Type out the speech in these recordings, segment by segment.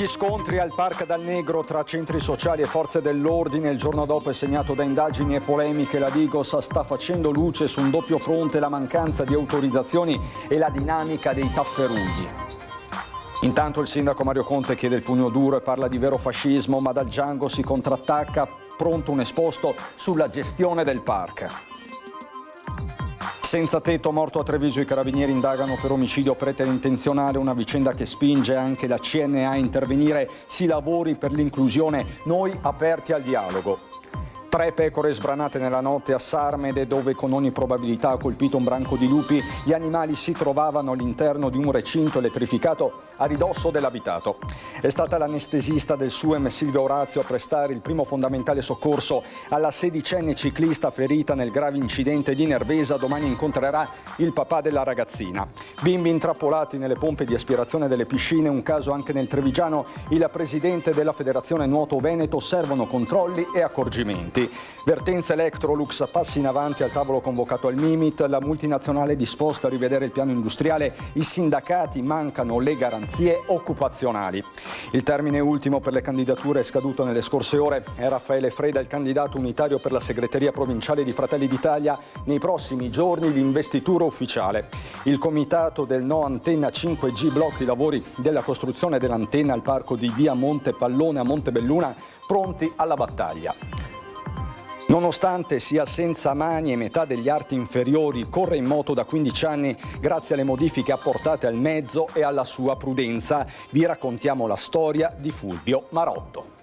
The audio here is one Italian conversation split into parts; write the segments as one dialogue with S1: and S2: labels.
S1: scontri al Park dal Negro tra centri sociali e forze dell'ordine il giorno dopo è segnato da indagini e polemiche. La Digos sta facendo luce su un doppio fronte: la mancanza di autorizzazioni e la dinamica dei tafferugli. Intanto il sindaco Mario Conte chiede il pugno duro e parla di vero fascismo, ma dal Django si contrattacca, pronto un esposto sulla gestione del park. Senza tetto, morto a Treviso, i carabinieri indagano per omicidio preterintenzionale, una vicenda che spinge anche la CNA a intervenire. Si lavori per l'inclusione, noi aperti al dialogo. 3 pecore sbranate nella notte a Sarmede, dove con ogni probabilità ha colpito un branco di lupi. Gli animali si trovavano all'interno di un recinto elettrificato a ridosso dell'abitato. È stata l'anestesista del SUEM Silvia Orazio a prestare il primo fondamentale soccorso alla 16enne ciclista ferita nel grave incidente di Nervesa. Domani incontrerà il papà della ragazzina. Bimbi intrappolati nelle pompe di aspirazione delle piscine, un caso anche nel Trevigiano. Il presidente della Federazione Nuoto Veneto: servono controlli e accorgimenti. Vertenza Electrolux, passi in avanti al tavolo convocato al Mimit, la multinazionale disposta a rivedere il piano industriale, i sindacati, mancano le garanzie occupazionali. Il termine ultimo per le candidature è scaduto nelle scorse ore. È Raffaele Freda il candidato unitario per la segreteria provinciale di Fratelli d'Italia. Nei prossimi giorni l'investitura ufficiale. Il comitato del No Antenna 5G blocca i lavori della costruzione dell'antenna al parco di via Monte Pallone a Montebelluna, pronti alla battaglia. Nonostante sia senza mani e metà degli arti inferiori, corre in moto da 15 anni grazie alle modifiche apportate al mezzo e alla sua prudenza. Vi raccontiamo la storia di Fulvio Marotto.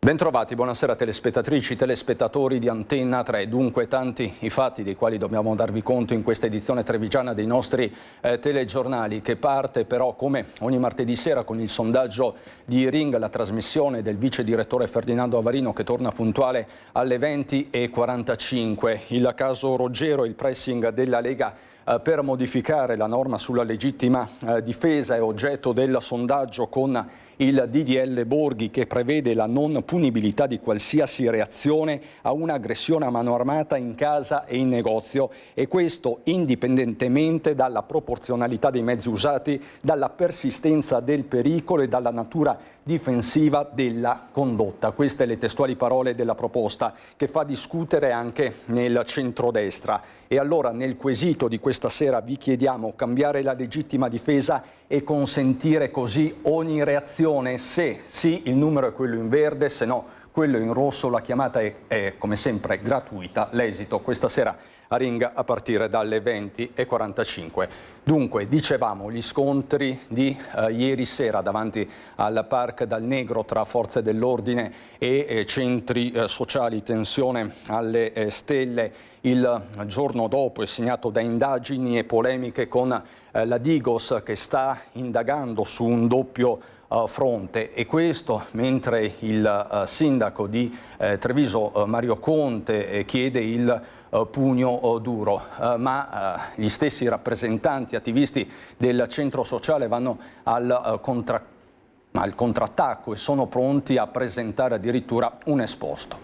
S1: Bentrovati, buonasera telespettatrici, telespettatori di Antenna 3. Dunque tanti i fatti dei quali dobbiamo darvi conto in questa edizione trevigiana dei nostri telegiornali, che parte però come ogni martedì sera con il sondaggio di Ring, la trasmissione del vice direttore Ferdinando Avarino, che torna puntuale alle 20:45. Il caso Roggero, il pressing della Lega per modificare la norma sulla legittima difesa è oggetto del sondaggio, con il DDL Borghi che prevede la non punibilità di qualsiasi reazione a un'aggressione a mano armata in casa e in negozio, e questo indipendentemente dalla proporzionalità dei mezzi usati, dalla persistenza del pericolo e dalla natura difensiva della condotta. Queste le testuali parole della proposta, che fa discutere anche nel centrodestra. E allora nel quesito di questa sera vi chiediamo: cambiare la legittima difesa e consentire così ogni reazione? Se sì, il numero è quello in verde; se no, quello in rosso. La chiamata è come sempre gratuita. L'esito questa sera a Ring a partire dalle 20:45. Dunque, dicevamo, gli scontri di ieri sera davanti al Park dal Negro tra forze dell'ordine e centri sociali, tensione alle stelle. Il giorno dopo è segnato da indagini e polemiche, con la Digos che sta indagando su un doppio fronte, e questo mentre il sindaco di Treviso Mario Conte chiede il pugno duro, ma gli stessi rappresentanti attivisti del centro sociale vanno al contrattacco e sono pronti a presentare addirittura un esposto.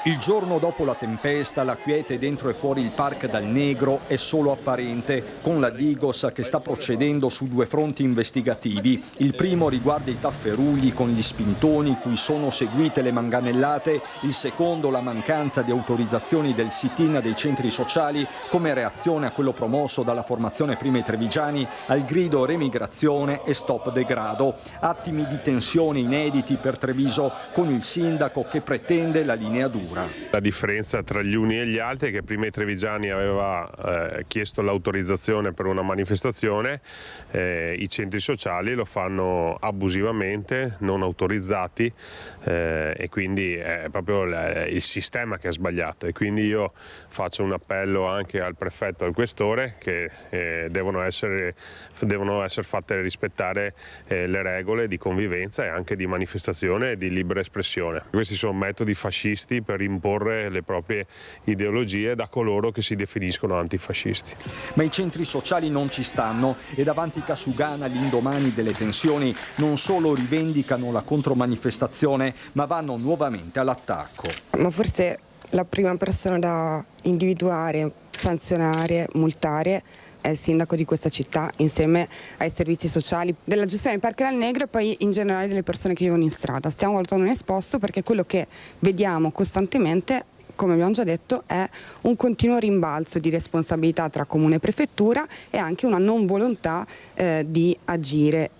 S1: Il giorno dopo la tempesta, la quiete dentro e fuori il Park dal Negro è solo apparente, con la Digos che sta procedendo su 2 fronti investigativi. Il primo riguarda i tafferugli con gli spintoni, cui sono seguite le manganellate. Il secondo, la mancanza di autorizzazioni del sit-in dei centri sociali, come reazione a quello promosso dalla formazione Prima Trevigiani al grido remigrazione e stop degrado. Attimi di tensione inediti per Treviso, con il sindaco che pretende la linea dura.
S2: La differenza tra gli uni e gli altri è che prima i Trevigiani aveva chiesto l'autorizzazione per una manifestazione, i centri sociali lo fanno abusivamente, non autorizzati, e quindi è proprio il sistema che ha sbagliato. E quindi io faccio un appello anche al prefetto e al questore, che devono essere fatte rispettare le regole di convivenza e anche di manifestazione e di libera espressione. Questi sono metodi fascisti per per imporre le proprie ideologie da coloro che si definiscono antifascisti.
S1: Ma i centri sociali non ci stanno e davanti Kasugana all'indomani delle tensioni non solo rivendicano la contromanifestazione ma vanno nuovamente all'attacco.
S3: Ma forse la prima persona da individuare, sanzionare, multare è il sindaco di questa città insieme ai servizi sociali della gestione del Parco del Negro e poi in generale delle persone che vivono in strada. Stiamo valutando un esposto perché quello che vediamo costantemente, come abbiamo già detto, è un continuo rimbalzo di responsabilità tra comune e prefettura e anche una non volontà di agire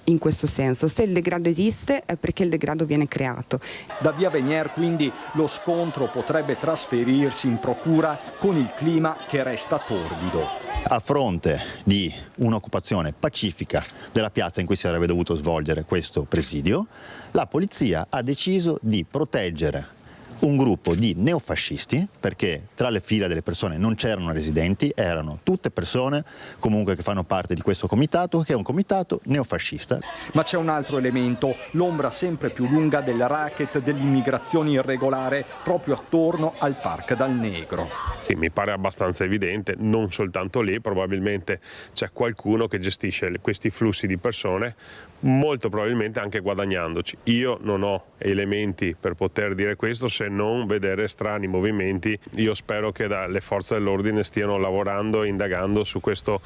S3: in questo senso. Se il degrado esiste è perché il degrado viene creato.
S1: Da via Venier quindi lo scontro potrebbe trasferirsi in procura con il clima che resta torbido.
S4: A fronte di un'occupazione pacifica della piazza in cui si sarebbe dovuto svolgere questo presidio, la polizia ha deciso di proteggere un gruppo di neofascisti, perché tra le fila delle persone non c'erano residenti, erano tutte persone comunque che fanno parte di questo comitato, che è un comitato neofascista.
S1: Ma c'è un altro elemento, l'ombra sempre più lunga del racket dell'immigrazione irregolare proprio attorno al Parco del Negro.
S2: E mi pare abbastanza evidente, non soltanto lì, probabilmente c'è qualcuno che gestisce questi flussi di persone, molto probabilmente anche guadagnandoci. Io non ho elementi per poter dire questo se non vedere strani movimenti. Io spero che le forze dell'ordine stiano lavorando, indagando su questo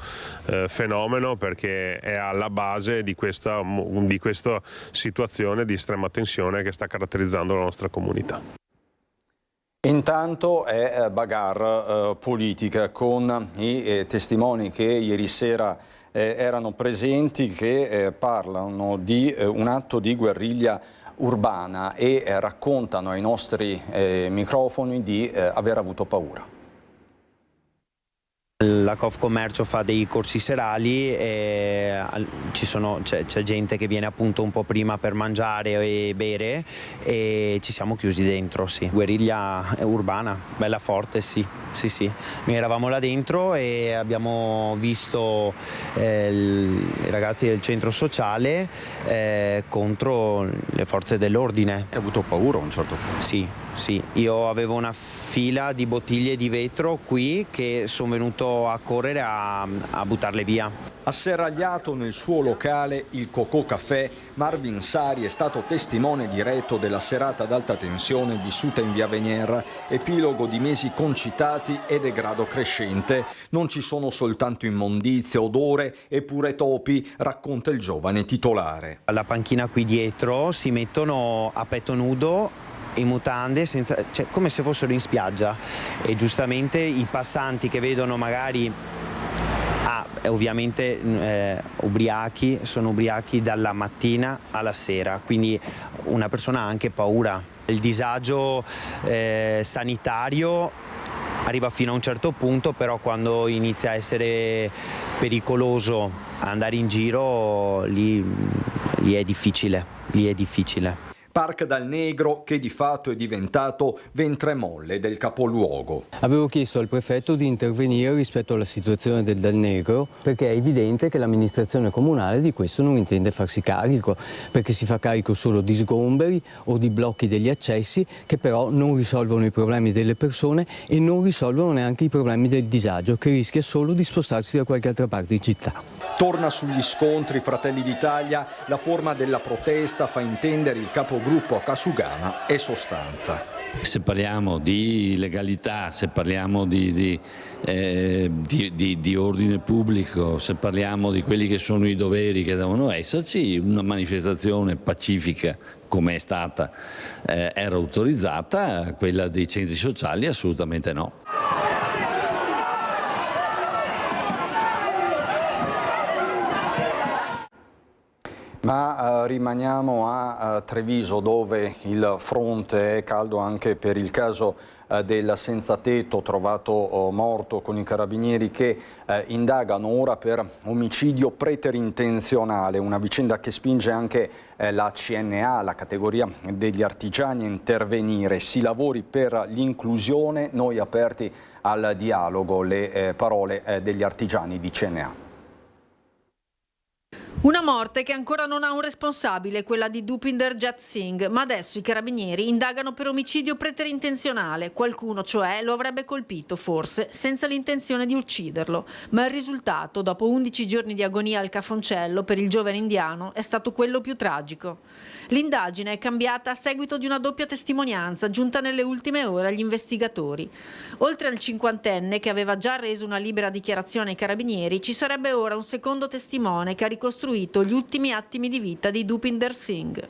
S2: fenomeno, perché è alla base di questa situazione di estrema tensione che sta caratterizzando la nostra comunità.
S1: Intanto è bagarre politica con i testimoni che ieri sera erano presenti, che parlano di un atto di guerriglia urbana e raccontano ai nostri microfoni di aver avuto paura.
S5: La Confcommercio fa dei corsi serali e c'è gente che viene appunto un po' prima per mangiare e bere e ci siamo chiusi dentro, sì. Guerriglia urbana, bella forte, sì. Noi eravamo là dentro e abbiamo visto i ragazzi del centro sociale contro le forze dell'ordine.
S1: Hai avuto paura a un certo punto?
S5: Sì, io avevo una fila di bottiglie di vetro qui che sono venuto a correre a buttarle via.
S1: Asserragliato nel suo locale, il Cocò Café, Marvin Sari è stato testimone diretto della serata ad alta tensione vissuta in via Venier, epilogo di mesi concitati e degrado crescente. Non ci sono soltanto immondizie, odore e pure topi, racconta il giovane titolare.
S5: Alla panchina qui dietro si mettono a petto nudo in mutande, come se fossero in spiaggia, e giustamente i passanti che vedono magari ovviamente sono ubriachi dalla mattina alla sera, quindi una persona ha anche paura. Il disagio sanitario arriva fino a un certo punto, però quando inizia a essere pericoloso andare in giro lì è difficile.
S1: Parco del Negro che di fatto è diventato ventre molle del capoluogo.
S6: Avevo chiesto al prefetto di intervenire rispetto alla situazione del Dal Negro perché è evidente che l'amministrazione comunale di questo non intende farsi carico, perché si fa carico solo di sgomberi o di blocchi degli accessi che però non risolvono i problemi delle persone e non risolvono neanche i problemi del disagio, che rischia solo di spostarsi da qualche altra parte in città.
S1: Torna sugli scontri Fratelli d'Italia, la forma della protesta fa intendere il capogruppo a Kasugana e sostanza.
S7: Se parliamo di legalità, se parliamo di ordine pubblico, se parliamo di quelli che sono i doveri che devono esserci, una manifestazione pacifica come è stata era autorizzata, quella dei centri sociali assolutamente no.
S1: Ma rimaniamo a Treviso, dove il fronte è caldo anche per il caso del senza tetto trovato morto, con i carabinieri che indagano ora per omicidio preterintenzionale, una vicenda che spinge anche la CNA, la categoria degli artigiani, a intervenire. Si lavori per l'inclusione, noi aperti al dialogo, le parole degli artigiani di CNA.
S8: Una morte che ancora non ha un responsabile, quella di Dupinder Jat Singh, ma adesso i carabinieri indagano per omicidio preterintenzionale. Qualcuno, cioè, lo avrebbe colpito, forse, senza l'intenzione di ucciderlo. Ma il risultato, dopo 11 giorni di agonia al cafoncello per il giovane indiano, è stato quello più tragico. L'indagine è cambiata a seguito di una doppia testimonianza giunta nelle ultime ore agli investigatori. Oltre al cinquantenne, che aveva già reso una libera dichiarazione ai carabinieri, ci sarebbe ora un secondo testimone che ha ricostruito gli ultimi attimi di vita di Dupinder Singh.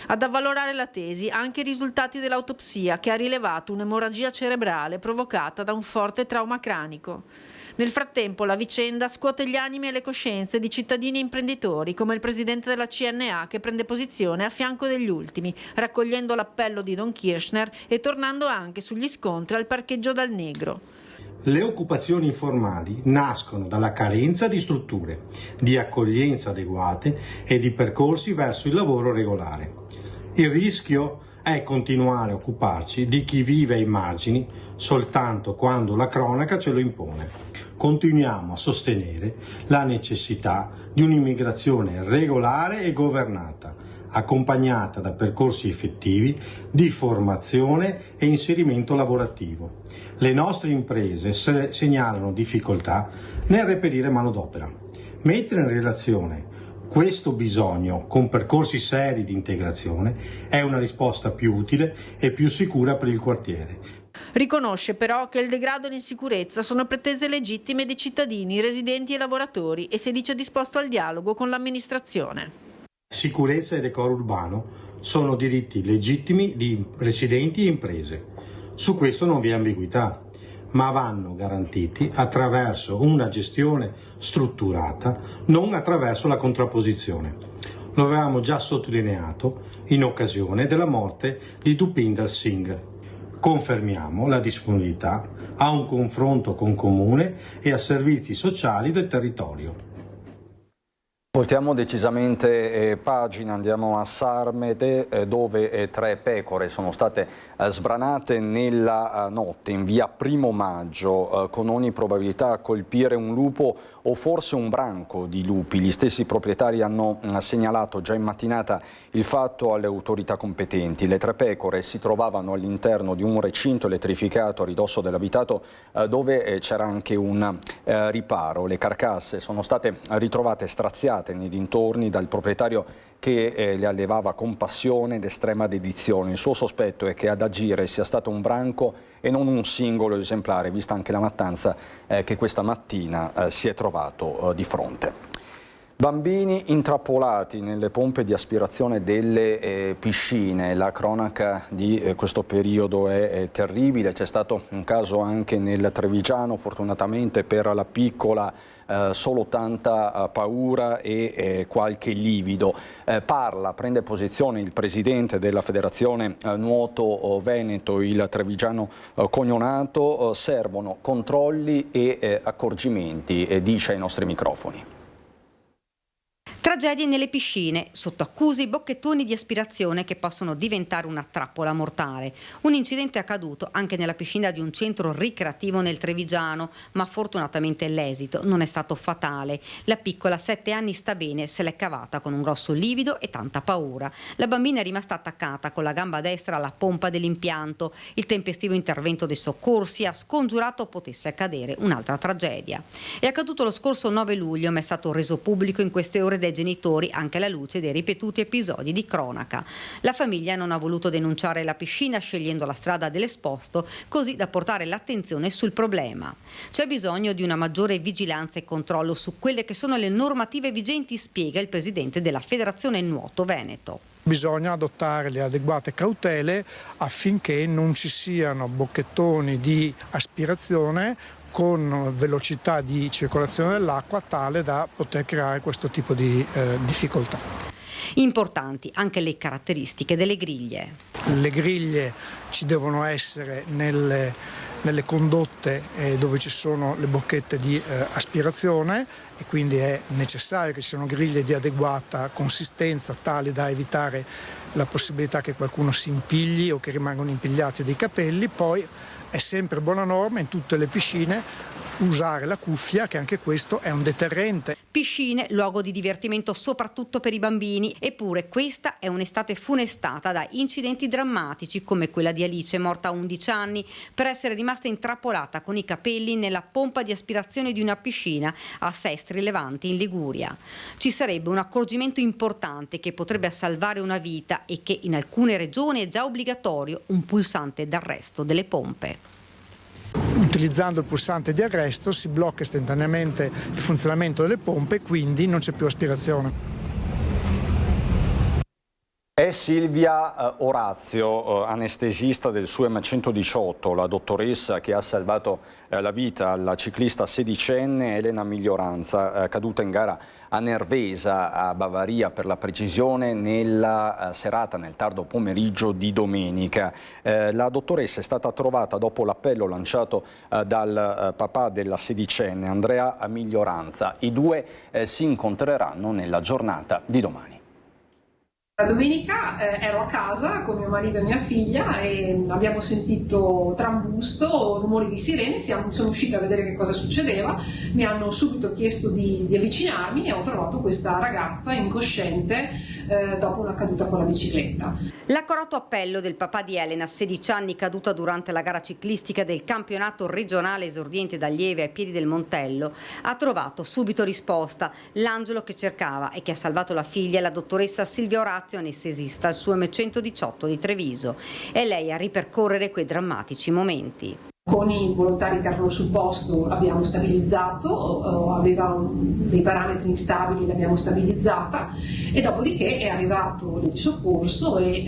S8: Ad avvalorare la tesi anche i risultati dell'autopsia, che ha rilevato un'emorragia cerebrale provocata da un forte trauma cranico. Nel frattempo la vicenda scuote gli animi e le coscienze di cittadini e imprenditori come il presidente della CNA, che prende posizione a fianco degli ultimi, raccogliendo l'appello di Don Kirchner e tornando anche sugli scontri al parcheggio Dal Negro.
S9: Le occupazioni informali nascono dalla carenza di strutture, di accoglienza adeguate e di percorsi verso il lavoro regolare. Il rischio è continuare a occuparci di chi vive ai margini soltanto quando la cronaca ce lo impone. Continuiamo a sostenere la necessità di un'immigrazione regolare e governata, accompagnata da percorsi effettivi di formazione e inserimento lavorativo. Le nostre imprese segnalano difficoltà nel reperire manodopera. Mettere in relazione questo bisogno con percorsi seri di integrazione è una risposta più utile e più sicura per il quartiere.
S8: Riconosce però che il degrado e l'insicurezza sono pretese legittime dei cittadini, residenti e lavoratori e si dice disposto al dialogo con l'amministrazione.
S9: Sicurezza e decoro urbano sono diritti legittimi di residenti e imprese. Su questo non vi è ambiguità, ma vanno garantiti attraverso una gestione strutturata, non attraverso la contrapposizione. Lo avevamo già sottolineato in occasione della morte di Dupinder Singh. Confermiamo la disponibilità a un confronto con Comune e a servizi sociali del territorio.
S1: Voltiamo decisamente pagina, andiamo a Sarmede dove 3 pecore sono state sbranate nella notte in via Primo Maggio, con ogni probabilità a colpire un lupo o forse un branco di lupi. Gli stessi proprietari hanno segnalato già in mattinata il fatto alle autorità competenti. Le 3 pecore si trovavano all'interno di un recinto elettrificato a ridosso dell'abitato dove c'era anche un riparo. Le carcasse sono state ritrovate straziate nei dintorni dal proprietario che le allevava con passione ed estrema dedizione. Il suo sospetto è che ad agire sia stato un branco e non un singolo esemplare, vista anche la mattanza che questa mattina si è trovato di fronte. Bambini intrappolati nelle pompe di aspirazione delle piscine. La cronaca di questo periodo è terribile. C'è stato un caso anche nel Trevigiano, fortunatamente per la piccola solo tanta paura e qualche livido. Prende posizione il presidente della Federazione Nuoto Veneto, il trevigiano Cognonato. Servono controlli e accorgimenti, dice ai nostri microfoni.
S10: Tragedie nelle piscine, sotto accuse i bocchettoni di aspirazione che possono diventare una trappola mortale. Un incidente accaduto anche nella piscina di un centro ricreativo nel Trevigiano, ma fortunatamente l'esito non è stato fatale. La piccola, 7 anni, sta bene, se l'è cavata con un grosso livido e tanta paura. La bambina è rimasta attaccata con la gamba destra alla pompa dell'impianto. Il tempestivo intervento dei soccorsi ha scongiurato potesse accadere un'altra tragedia. È accaduto lo scorso 9 luglio, ma è stato reso pubblico in queste ore dai genitori anche alla luce dei ripetuti episodi di cronaca. La famiglia non ha voluto denunciare la piscina scegliendo la strada dell'esposto, così da portare l'attenzione sul problema. C'è bisogno di una maggiore vigilanza e controllo su quelle che sono le normative vigenti, spiega il presidente della Federazione Nuoto Veneto.
S11: Bisogna adottare le adeguate cautele affinché non ci siano bocchettoni di aspirazione con velocità di circolazione dell'acqua tale da poter creare questo tipo di difficoltà.
S10: Importanti anche le caratteristiche delle griglie.
S11: Le griglie ci devono essere nelle condotte dove ci sono le bocchette di aspirazione e quindi è necessario che ci siano griglie di adeguata consistenza tali da evitare la possibilità che qualcuno si impigli o che rimangano impigliati dei capelli. Poi è sempre buona norma in tutte le piscine usare la cuffia, che anche questo è un deterrente.
S10: Piscine, luogo di divertimento soprattutto per i bambini, eppure questa è un'estate funestata da incidenti drammatici come quella di Alice, morta a 11 anni per essere rimasta intrappolata con i capelli nella pompa di aspirazione di una piscina a Sestri Levante in Liguria. Ci sarebbe un accorgimento importante che potrebbe salvare una vita e che in alcune regioni è già obbligatorio, un pulsante d'arresto delle pompe.
S11: Utilizzando il pulsante di arresto si blocca istantaneamente il funzionamento delle pompe e quindi non c'è più aspirazione.
S1: È Silvia Orazio, anestesista del SUEM 118, la dottoressa che ha salvato la vita alla ciclista sedicenne Elena Miglioranza, caduta in gara a Nervesa, a Bavaria per la precisione, nella serata, nel tardo pomeriggio di domenica. La dottoressa è stata trovata dopo l'appello lanciato dal papà della sedicenne, Andrea Miglioranza. I due si incontreranno nella giornata di domani.
S12: La domenica ero a casa con mio marito e mia figlia e abbiamo sentito trambusto, rumori di sirene, sono uscita a vedere che cosa succedeva, mi hanno subito chiesto di avvicinarmi e ho trovato questa ragazza incosciente dopo una caduta con la bicicletta.
S10: L'accorato appello del papà di Elena, 16 anni, caduta durante la gara ciclistica del campionato regionale esordiente da Lieve ai piedi del Montello, ha trovato subito risposta. L'angelo che cercava e che ha salvato la figlia è la dottoressa Silvia Orazio, anestesista al SUEM 118 di Treviso. È lei a ripercorrere quei drammatici momenti.
S12: Con i volontari che erano sul posto abbiamo stabilizzato, aveva dei parametri instabili, l'abbiamo stabilizzata e dopodiché è arrivato il soccorso e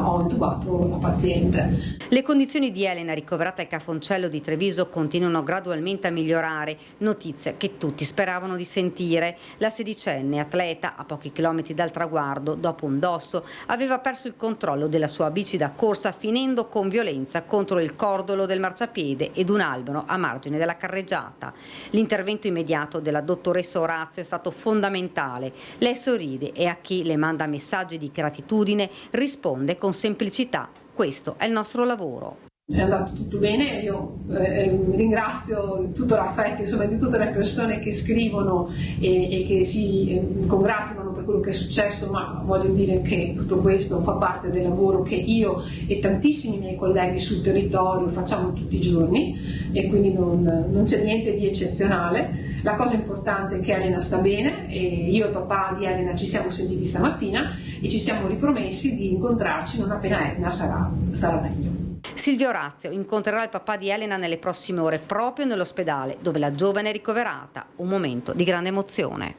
S12: ho intubato la paziente.
S10: Le condizioni di Elena, ricoverata al Cafoncello di Treviso, continuano gradualmente a migliorare, notizie che tutti speravano di sentire. La sedicenne, atleta a pochi chilometri dal traguardo, dopo un dosso, aveva perso il controllo della sua bici da corsa, finendo con violenza contro il cordolo del marciapiede ed un albero a margine della carreggiata. L'intervento immediato della dottoressa Orazio è stato fondamentale. Lei sorride e a chi le manda messaggi di gratitudine risponde con semplicità: questo è il nostro lavoro.
S12: È andato tutto bene, io ringrazio tutto l'affetto insomma, di tutte le persone che scrivono e che si congratulano per quello che è successo, ma voglio dire che tutto questo fa parte del lavoro che io e tantissimi miei colleghi sul territorio facciamo tutti i giorni e quindi non c'è niente di eccezionale. La cosa importante è che Elena sta bene e io e il papà di Elena ci siamo sentiti stamattina e ci siamo ripromessi di incontrarci non appena Elena starà meglio.
S10: Silvia Orazio incontrerà il papà di Elena nelle prossime ore proprio nell'ospedale dove la giovane è ricoverata. Un momento di grande emozione.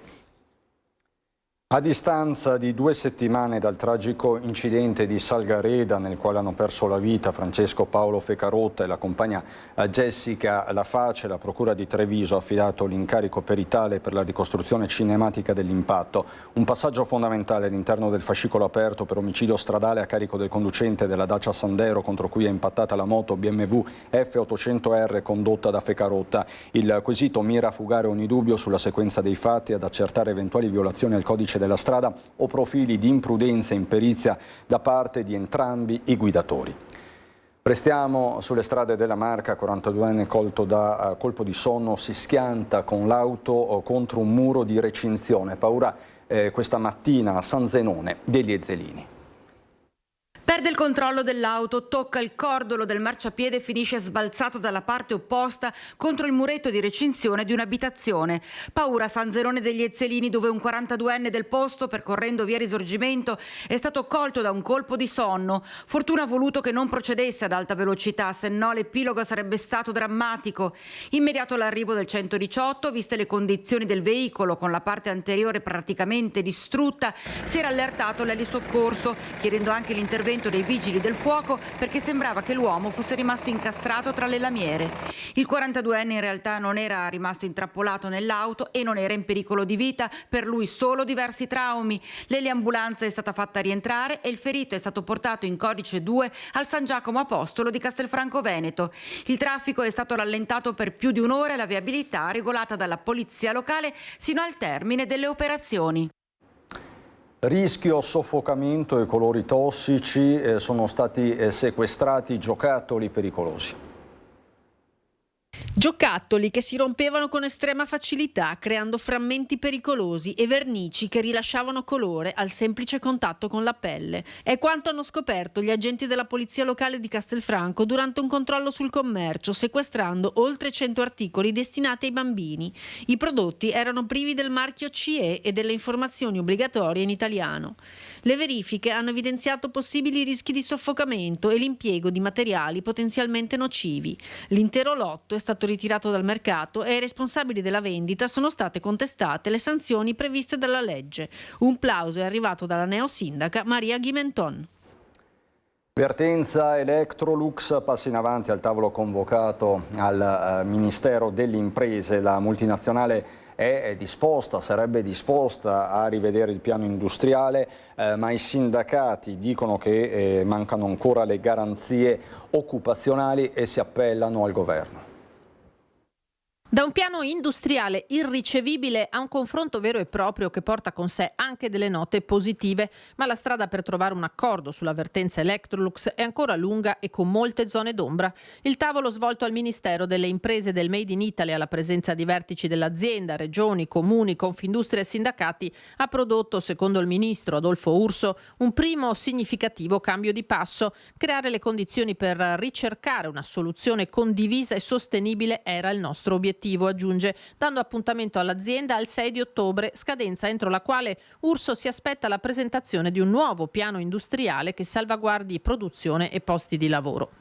S1: A distanza di 2 settimane dal tragico incidente di Salgareda nel quale hanno perso la vita Francesco Paolo Fecarotta e la compagna Jessica Laface, la Procura di Treviso ha affidato l'incarico peritale per la ricostruzione cinematica dell'impatto. Un passaggio fondamentale all'interno del fascicolo aperto per omicidio stradale a carico del conducente della Dacia Sandero contro cui è impattata la moto BMW F800R condotta da Fecarotta. Il quesito mira a fugare ogni dubbio sulla sequenza dei fatti e ad accertare eventuali violazioni al codice della strada o profili di imprudenza e imperizia da parte di entrambi i guidatori. Restiamo sulle strade della Marca, 42enne colto da colpo di sonno si schianta con l'auto contro un muro di recinzione. Paura questa mattina a San Zenone degli Ezzelini.
S13: Perde il controllo dell'auto, tocca il cordolo del marciapiede e finisce sbalzato dalla parte opposta contro il muretto di recinzione di un'abitazione. Paura a San Zenone degli Ezzelini, dove un 42enne del posto, percorrendo via Risorgimento, è stato colto da un colpo di sonno. Fortuna ha voluto che non procedesse ad alta velocità, se no l'epilogo sarebbe stato drammatico. Immediato l'arrivo del 118, viste le condizioni del veicolo con la parte anteriore praticamente distrutta, si era allertato l'elisoccorso, chiedendo anche l'intervento l'intervento dei vigili del fuoco perché sembrava che l'uomo fosse rimasto incastrato tra le lamiere. Il 42enne in realtà non era rimasto intrappolato nell'auto e non era in pericolo di vita, per lui solo diversi traumi. L'eliambulanza è stata fatta rientrare e il ferito è stato portato in codice 2 al San Giacomo Apostolo di Castelfranco Veneto. Il traffico è stato rallentato per più di un'ora e la viabilità regolata dalla polizia locale sino al termine delle operazioni.
S1: Rischio soffocamento e colori tossici, sono stati sequestrati giocattoli pericolosi.
S8: Giocattoli che si rompevano con estrema facilità, creando frammenti pericolosi e vernici che rilasciavano colore al semplice contatto con la pelle. È quanto hanno scoperto gli agenti della polizia locale di Castelfranco durante un controllo sul commercio, sequestrando oltre 100 articoli destinati ai bambini. I prodotti erano privi del marchio CE e delle informazioni obbligatorie in italiano. Le verifiche hanno evidenziato possibili rischi di soffocamento e l'impiego di materiali potenzialmente nocivi. L'intero lotto è stato ritirato dal mercato e ai responsabili della vendita sono state contestate le sanzioni previste dalla legge. Un plauso è arrivato dalla neosindaca Maria Ghimenton.
S1: Vertenza Electrolux passa in avanti al tavolo convocato al Ministero delle Imprese. La multinazionale è disposta, sarebbe disposta a rivedere il piano industriale, ma i sindacati dicono che mancano ancora le garanzie occupazionali e si appellano al governo.
S14: Da un piano industriale irricevibile a un confronto vero e proprio che porta con sé anche delle note positive, ma la strada per trovare un accordo sulla vertenza Electrolux è ancora lunga e con molte zone d'ombra. Il tavolo svolto al Ministero delle Imprese del Made in Italy alla presenza di vertici dell'azienda, regioni, comuni, Confindustria e sindacati ha prodotto, secondo il ministro Adolfo Urso, un primo significativo cambio di passo. Creare le condizioni per ricercare una soluzione condivisa e sostenibile era il nostro obiettivo, aggiunge, dando appuntamento all'azienda al 6 di ottobre, scadenza entro la quale Urso si aspetta la presentazione di un nuovo piano industriale che salvaguardi produzione e posti di lavoro.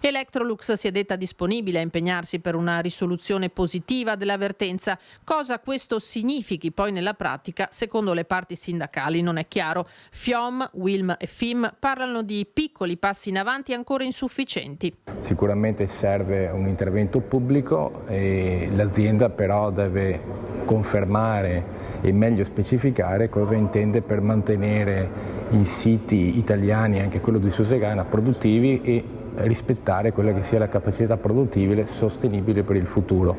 S14: Electrolux si è detta disponibile a impegnarsi per una risoluzione positiva della vertenza. Cosa questo significhi poi nella pratica, secondo le parti sindacali, non è chiaro. FIOM, WILM e FIM parlano di piccoli passi in avanti ancora insufficienti.
S15: Sicuramente serve un intervento pubblico e l'azienda però deve confermare e meglio specificare cosa intende per mantenere i siti italiani, anche quello di Susegana, produttivi e rispettare quella che sia la capacità produttiva sostenibile per il futuro.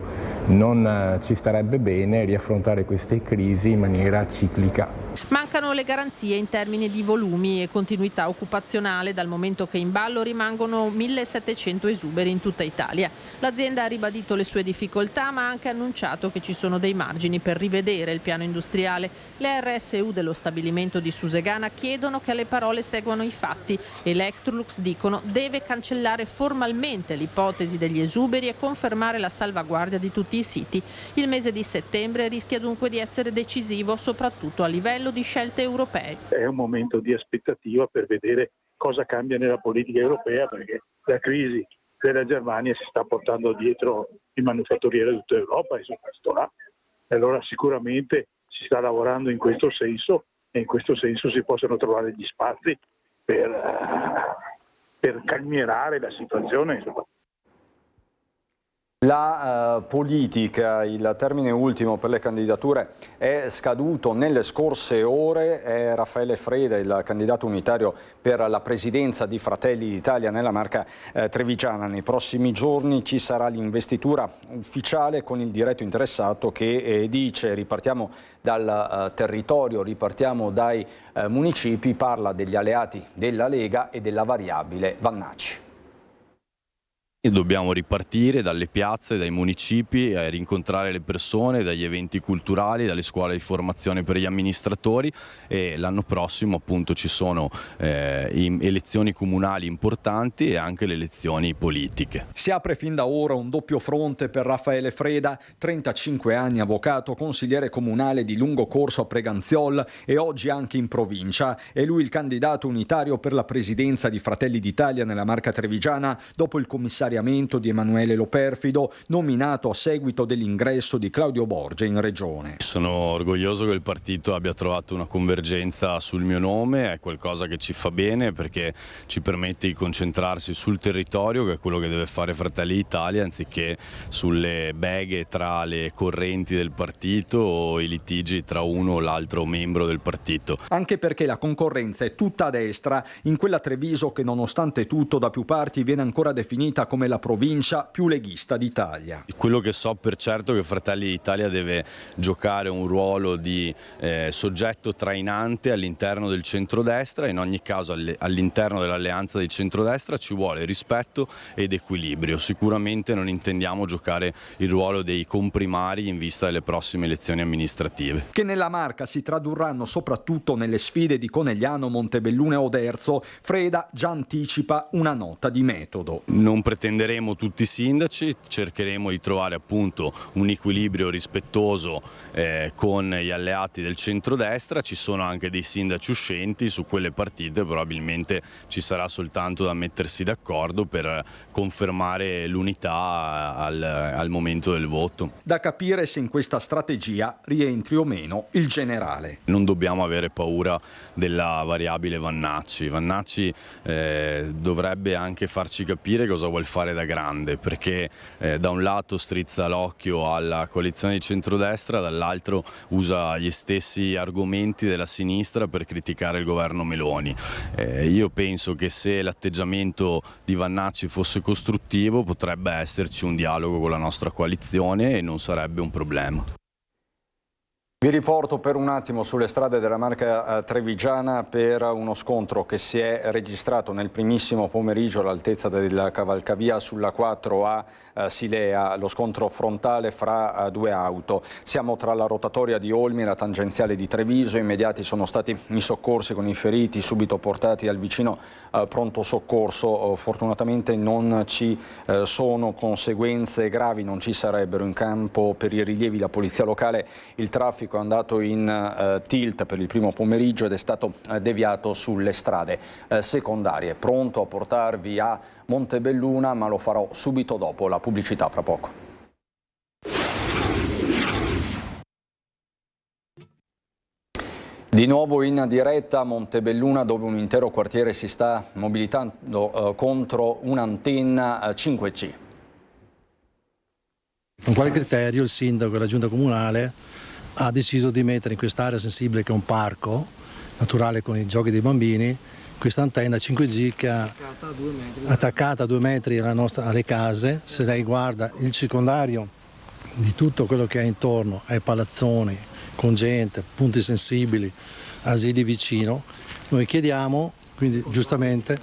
S15: Non ci starebbe bene riaffrontare queste crisi in maniera ciclica.
S14: Mancano le garanzie in termini di volumi e continuità occupazionale, dal momento che in ballo rimangono 1.700 esuberi in tutta Italia. L'azienda ha ribadito le sue difficoltà, ma ha anche annunciato che ci sono dei margini per rivedere il piano industriale. Le RSU dello stabilimento di Susegana chiedono che alle parole seguano i fatti. Electrolux, dicono, deve cancellare formalmente l'ipotesi degli esuberi e confermare la salvaguardia di tutti i siti. Il mese di settembre rischia dunque di essere decisivo, soprattutto a livello di scelte europee.
S16: È un momento di aspettativa per vedere cosa cambia nella politica europea, perché la crisi della Germania si sta portando dietro i manufatturieri di tutta Europa e su questo là. E allora sicuramente si sta lavorando in questo senso e in questo senso si possono trovare gli spazi per calmierare la situazione.
S1: La politica, il termine ultimo per le candidature è scaduto nelle scorse ore. È Raffaele Freda, il candidato unitario per la presidenza di Fratelli d'Italia nella Marca trevigiana. Nei prossimi giorni ci sarà l'investitura ufficiale con il diretto interessato che dice ripartiamo dal territorio, ripartiamo dai municipi, parla degli alleati della Lega e della variabile Vannacci.
S17: Dobbiamo ripartire dalle piazze, dai municipi, rincontrare le persone, dagli eventi culturali, dalle scuole di formazione per gli amministratori e l'anno prossimo appunto ci sono elezioni comunali importanti e anche le elezioni politiche.
S1: Si apre fin da ora un doppio fronte per Raffaele Freda, 35 anni, avvocato, consigliere comunale di lungo corso a Preganziol e oggi anche in provincia. È lui il candidato unitario per la presidenza di Fratelli d'Italia nella Marca trevigiana dopo il commissario commissariamento di Emanuele Loperfido, nominato a seguito dell'ingresso di Claudio Borgia in regione.
S17: Sono orgoglioso che il partito abbia trovato una convergenza sul mio nome, è qualcosa che ci fa bene perché ci permette di concentrarsi sul territorio, che è quello che deve fare Fratelli d'Italia, anziché sulle beghe tra le correnti del partito o i litigi tra uno o l'altro membro del partito.
S1: Anche perché la concorrenza è tutta a destra, in quella Treviso che nonostante tutto da più parti viene ancora definita come la provincia più leghista d'Italia.
S17: Quello che so per certo è che Fratelli d'Italia deve giocare un ruolo di soggetto trainante all'interno del centrodestra, in ogni caso all'interno dell'alleanza di centrodestra ci vuole rispetto ed equilibrio. Sicuramente non intendiamo giocare il ruolo dei comprimari in vista delle prossime elezioni amministrative.
S1: Che nella Marca si tradurranno soprattutto nelle sfide di Conegliano, Montebelluna e Oderzo, Freda già anticipa una nota di metodo.
S17: Non pretenderemo tutti i sindaci, cercheremo di trovare appunto un equilibrio rispettoso con gli alleati del centrodestra. Ci sono anche dei sindaci uscenti, su quelle partite probabilmente ci sarà soltanto da mettersi d'accordo per confermare l'unità al momento del voto.
S1: Da capire se in questa strategia rientri o meno il generale.
S17: Non dobbiamo avere paura della variabile Vannacci. Vannacci dovrebbe anche farci capire cosa vuol fare da grande, perché da un lato strizza l'occhio alla coalizione di centrodestra, dall'altro usa gli stessi argomenti della sinistra per criticare il governo Meloni. Io penso che se l'atteggiamento di Vannacci fosse costruttivo potrebbe esserci un dialogo con la nostra coalizione e non sarebbe un problema.
S1: Vi riporto per un attimo sulle strade della Marca trevigiana per uno scontro che si è registrato nel primissimo pomeriggio all'altezza della cavalcavia sulla 4 a Silea, lo scontro frontale fra due auto. Siamo tra la rotatoria di Olmi e la tangenziale di Treviso. Immediati sono stati i soccorsi con i feriti subito portati al vicino pronto soccorso. Fortunatamente non ci sono conseguenze gravi, non ci sarebbero. In campo per i rilievi la polizia locale, il traffico è andato in tilt per il primo pomeriggio ed è stato deviato sulle strade secondarie. Pronto a portarvi a Montebelluna, ma lo farò subito dopo la pubblicità, fra poco. Di nuovo in diretta a Montebelluna, dove un intero quartiere si sta mobilitando contro un'antenna 5G.
S18: Con quale criterio il sindaco e la giunta comunale ha deciso di mettere in quest'area sensibile, che è un parco naturale con i giochi dei bambini, questa antenna 5G che è attaccata a 2 metri alle case. Se lei guarda il circondario di tutto quello che è intorno ai palazzoni con gente, punti sensibili, asili vicino, noi chiediamo, quindi giustamente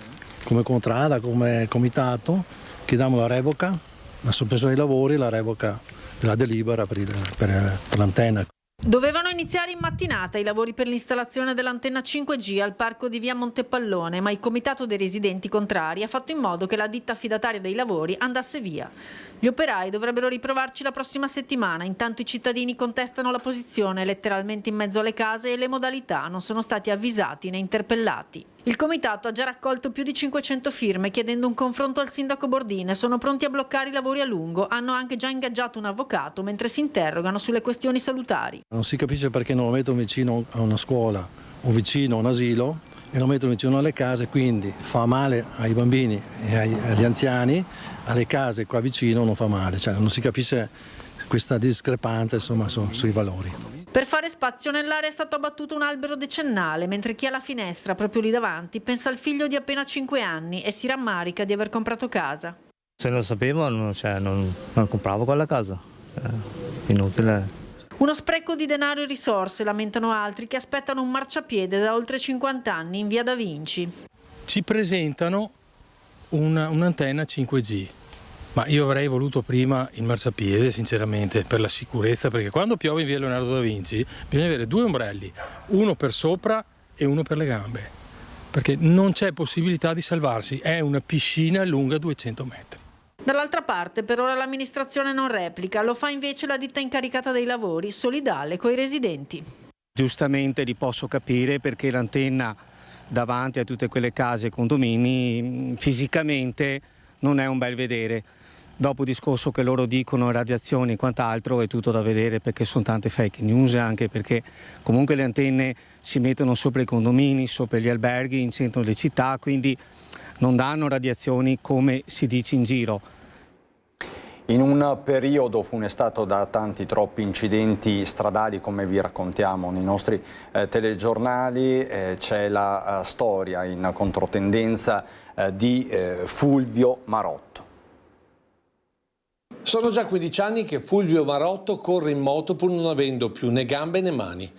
S18: come contrada, come comitato, chiediamo la revoca, la sospensione dei lavori e la revoca della delibera per l'antenna.
S8: Dovevano iniziare in mattinata i lavori per l'installazione dell'antenna 5G al parco di via Montepallone, ma il comitato dei residenti contrari ha fatto in modo che la ditta affidataria dei lavori andasse via. Gli operai dovrebbero riprovarci la prossima settimana, intanto i cittadini contestano la posizione letteralmente in mezzo alle case e le modalità, non sono stati avvisati né interpellati. Il comitato ha già raccolto più di 500 firme chiedendo un confronto al sindaco Bordin, sono pronti a bloccare i lavori a lungo, hanno anche già ingaggiato un avvocato mentre si interrogano sulle questioni salutari.
S18: Non si capisce perché non lo mettono vicino a una scuola o vicino a un asilo e lo mettono vicino alle case, quindi fa male ai bambini e agli anziani, alle case qua vicino non fa male, cioè non si capisce questa discrepanza insomma sui valori.
S8: Per fare spazio nell'area è stato abbattuto un albero decennale, mentre chi ha la finestra proprio lì davanti pensa al figlio di appena 5 anni e si rammarica di aver comprato casa.
S19: Se lo sapevo non compravo quella casa, inutile.
S8: Uno spreco di denaro e risorse, lamentano altri che aspettano un marciapiede da oltre 50 anni in via Da Vinci.
S20: Ci presentano un'antenna 5G, ma io avrei voluto prima il marciapiede sinceramente per la sicurezza, perché quando piove in via Leonardo Da Vinci bisogna avere 2 ombrelli, uno per sopra e uno per le gambe, perché non c'è possibilità di salvarsi, è una piscina lunga 200 metri.
S8: Dall'altra parte per ora l'amministrazione non replica, lo fa invece la ditta incaricata dei lavori, solidale coi residenti.
S21: Giustamente li posso capire perché l'antenna davanti a tutte quelle case e condomini fisicamente non è un bel vedere. Dopo il discorso che loro dicono radiazioni e quant'altro è tutto da vedere, perché sono tante fake news, anche perché comunque le antenne si mettono sopra i condomini, sopra gli alberghi, in centro alle città, quindi non danno radiazioni come si dice in giro.
S1: In un periodo funestato da tanti troppi incidenti stradali, come vi raccontiamo nei nostri telegiornali, c'è la storia in controtendenza di Fulvio Marotto.
S3: Sono già 15 anni che Fulvio Marotto corre in moto pur non avendo più né gambe né mani.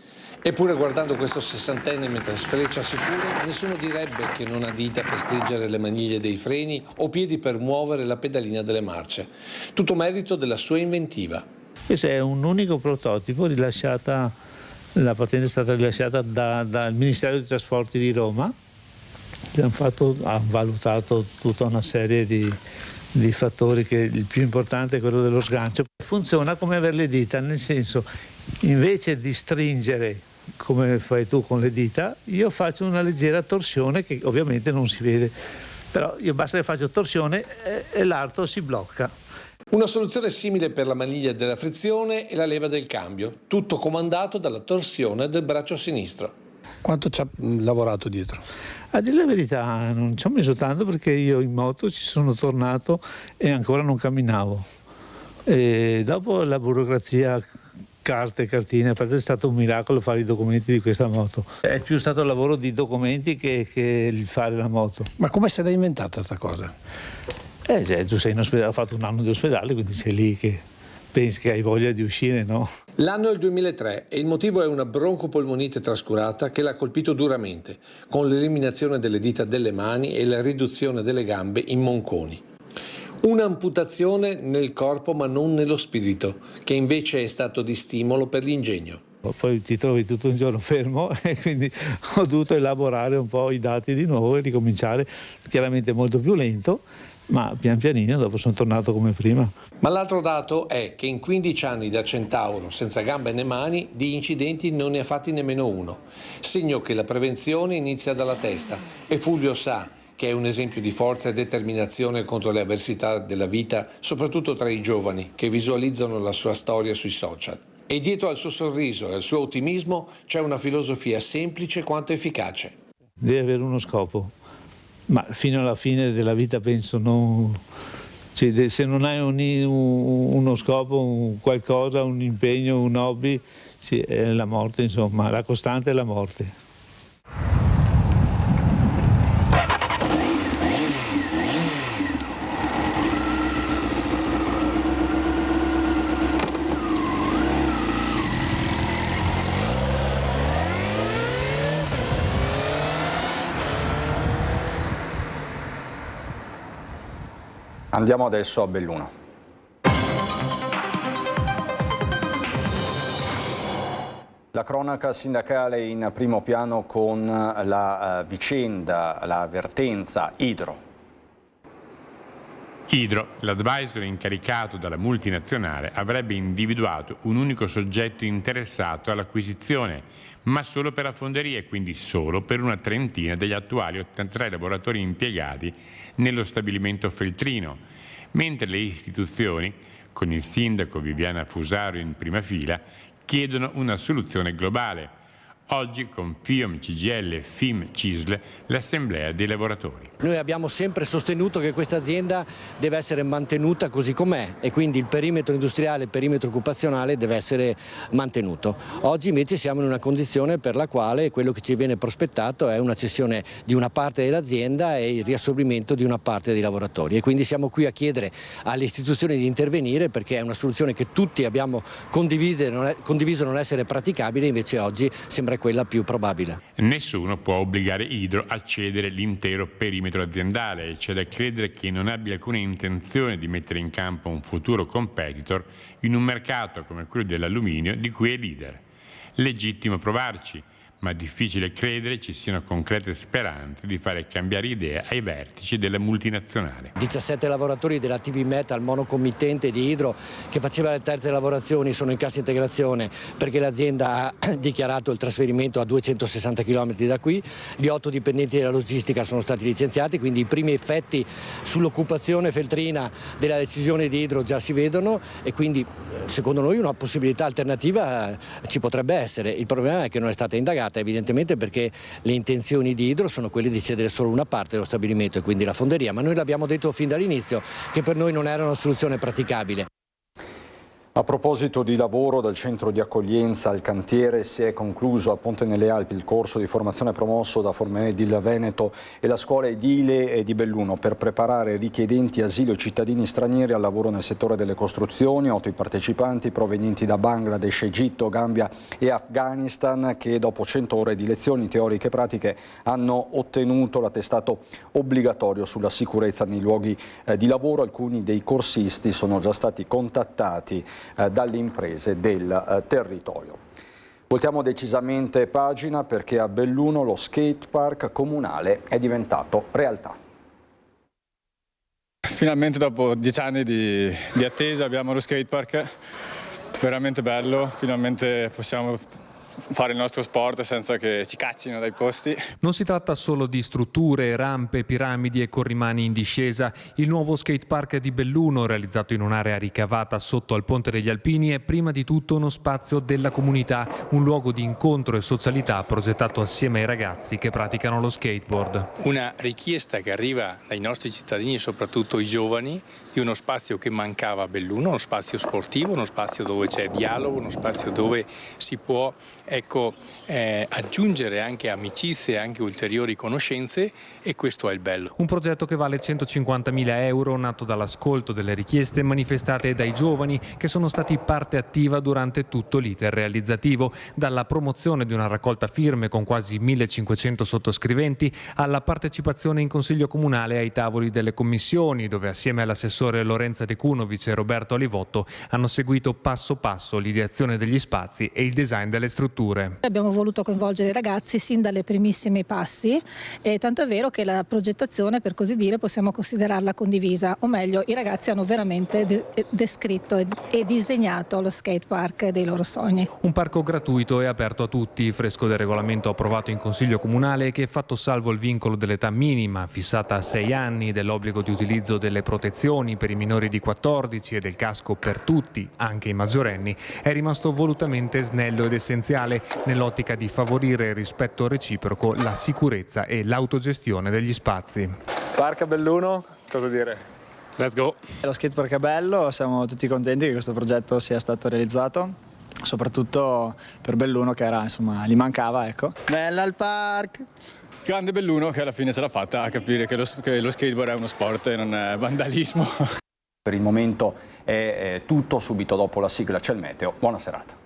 S3: Eppure guardando questo sessantenne mentre sfreccia sicuro, nessuno direbbe che non ha dita per stringere le maniglie dei freni o piedi per muovere la pedalina delle marce. Tutto merito della sua inventiva.
S22: Questo è un unico prototipo rilasciata, la patente è stata rilasciata dal Ministero dei Trasporti di Roma. Ha valutato tutta una serie di fattori, che il più importante è quello dello sgancio. Funziona come avere le dita, nel senso, invece di stringere come fai tu con le dita, io faccio una leggera torsione che ovviamente non si vede, però io basta che faccio torsione e l'arto si blocca.
S3: Una soluzione simile per la maniglia della frizione e la leva del cambio, tutto comandato dalla torsione del braccio sinistro.
S18: Quanto ci ha lavorato dietro?
S22: A dire la verità non ci ho messo tanto, perché io in moto ci sono tornato e ancora non camminavo. E dopo la burocrazia, carte, cartine, infatti è stato un miracolo fare i documenti di questa moto. È più stato il lavoro di documenti che il fare la moto.
S18: Ma come se l'hai inventata sta cosa?
S22: Tu sei in ospedale, ho fatto un anno di ospedale, quindi sei lì che pensi che hai voglia di uscire, no?
S3: L'anno è il 2003 e il motivo è una broncopolmonite trascurata che l'ha colpito duramente, con l'eliminazione delle dita delle mani e la riduzione delle gambe in monconi. Un'amputazione nel corpo ma non nello spirito, che invece è stato di stimolo per l'ingegno.
S22: Poi ti trovi tutto un giorno fermo e quindi ho dovuto elaborare un po' i dati di nuovo e ricominciare, chiaramente molto più lento, ma pian pianino dopo sono tornato come prima.
S3: Ma l'altro dato è che in 15 anni da Centauro, senza gambe né mani, di incidenti non ne ha fatti nemmeno uno. Segno che la prevenzione inizia dalla testa e Fulvio sa che è un esempio di forza e determinazione contro le avversità della vita, soprattutto tra i giovani che visualizzano la sua storia sui social. E dietro al suo sorriso e al suo ottimismo c'è una filosofia semplice quanto efficace.
S22: Devi avere uno scopo, ma fino alla fine della vita penso non... se non hai uno scopo, un qualcosa, un impegno, un hobby, è la morte, insomma, la costante è la morte.
S1: Andiamo adesso a Belluno. La cronaca sindacale in primo piano con la vicenda, la vertenza Hydro.
S23: Hydro, l'advisor incaricato dalla multinazionale, avrebbe individuato un unico soggetto interessato all'acquisizione, ma solo per la fonderia e quindi solo per una trentina degli attuali 83 lavoratori impiegati nello stabilimento feltrino, mentre le istituzioni, con il sindaco Viviana Fusaro in prima fila, chiedono una soluzione globale. Oggi con FIOM, CGIL e FIM CISL l'assemblea dei lavoratori.
S24: Noi abbiamo sempre sostenuto che questa azienda deve essere mantenuta così com'è e quindi il perimetro industriale, il perimetro occupazionale deve essere mantenuto. Oggi invece siamo in una condizione per la quale quello che ci viene prospettato è una cessione di una parte dell'azienda e il riassorbimento di una parte dei lavoratori, e quindi siamo qui a chiedere alle istituzioni di intervenire, perché è una soluzione che tutti abbiamo condiviso non essere praticabile, invece oggi sembra quella più probabile.
S23: Nessuno può obbligare Hydro a cedere l'intero perimetro aziendale, e c'è da credere che non abbia alcuna intenzione di mettere in campo un futuro competitor in un mercato come quello dell'alluminio di cui è leader. Legittimo provarci, ma difficile credere ci siano concrete speranze di fare cambiare idea ai vertici della multinazionale.
S24: 17 lavoratori della TB Metal, monocommittente di Idro, che faceva le terze lavorazioni, sono in cassa integrazione perché l'azienda ha dichiarato il trasferimento a 260 km da qui. Gli 8 dipendenti della logistica sono stati licenziati, quindi i primi effetti sull'occupazione feltrina della decisione di Idro già si vedono e quindi secondo noi una possibilità alternativa ci potrebbe essere. Il problema è che non è stata indagata evidentemente perché le intenzioni di Idro sono quelle di cedere solo una parte dello stabilimento e quindi la fonderia, ma noi l'abbiamo detto fin dall'inizio che per noi non era una soluzione praticabile.
S1: A proposito di lavoro, dal centro di accoglienza al cantiere si è concluso a Ponte nelle Alpi il corso di formazione promosso da Formedil Veneto e la scuola edile di Belluno per preparare richiedenti asilo e cittadini stranieri al lavoro nel settore delle costruzioni. 8 i partecipanti provenienti da Bangladesh, Egitto, Gambia e Afghanistan che dopo 100 ore di lezioni teoriche e pratiche hanno ottenuto l'attestato obbligatorio sulla sicurezza nei luoghi di lavoro. Alcuni dei corsisti sono già stati contattati dalle imprese del territorio. Voltiamo decisamente pagina perché a Belluno lo skatepark comunale è diventato realtà.
S2: Finalmente dopo 10 anni di attesa abbiamo lo skatepark, veramente bello, finalmente possiamo fare il nostro sport senza che ci caccino dai posti.
S4: Non si tratta solo di strutture, rampe, piramidi e corrimani in discesa. Il nuovo skatepark di Belluno, realizzato in un'area ricavata sotto al Ponte degli Alpini, è prima di tutto uno spazio della comunità, un luogo di incontro e socialità progettato assieme ai ragazzi che praticano lo skateboard.
S5: Una richiesta che arriva dai nostri cittadini e soprattutto i giovani di uno spazio che mancava a Belluno, uno spazio sportivo, uno spazio dove c'è dialogo, uno spazio dove si può aggiungere anche amicizie, anche ulteriori conoscenze e questo è il bello.
S4: Un progetto che vale 150.000 euro, nato dall'ascolto delle richieste manifestate dai giovani che sono stati parte attiva durante tutto l'iter realizzativo, dalla promozione di una raccolta firme con quasi 1.500 sottoscriventi alla partecipazione in Consiglio Comunale ai tavoli delle commissioni, dove assieme all'assessore Lorenza De Cunovic e Roberto Alivotto hanno seguito passo passo l'ideazione degli spazi e il design delle strutture.
S6: Abbiamo voluto coinvolgere i ragazzi sin dalle primissimi passi, tanto è vero che la progettazione, per così dire, possiamo considerarla condivisa, o meglio i ragazzi hanno veramente descritto e disegnato lo skatepark dei loro sogni.
S4: Un parco gratuito e aperto a tutti, fresco del regolamento approvato in Consiglio Comunale che, fatto salvo il vincolo dell'età minima fissata a 6 anni, dell'obbligo di utilizzo delle protezioni per i minori di 14 e del casco per tutti, anche i maggiorenni, è rimasto volutamente snello ed essenziale nell'ottica di favorire il rispetto reciproco, la sicurezza e l'autogestione degli spazi.
S25: Park a Belluno, cosa dire?
S4: Let's go!
S25: Lo skatepark è bello, siamo tutti contenti che questo progetto sia stato realizzato, soprattutto per Belluno che era, insomma, gli mancava, ecco. Bella il park!
S2: Grande Belluno che alla fine ce l'ha fatta a capire che lo skateboard è uno sport e non è vandalismo.
S1: Per il momento è tutto, subito dopo la sigla c'è il meteo. Buona serata.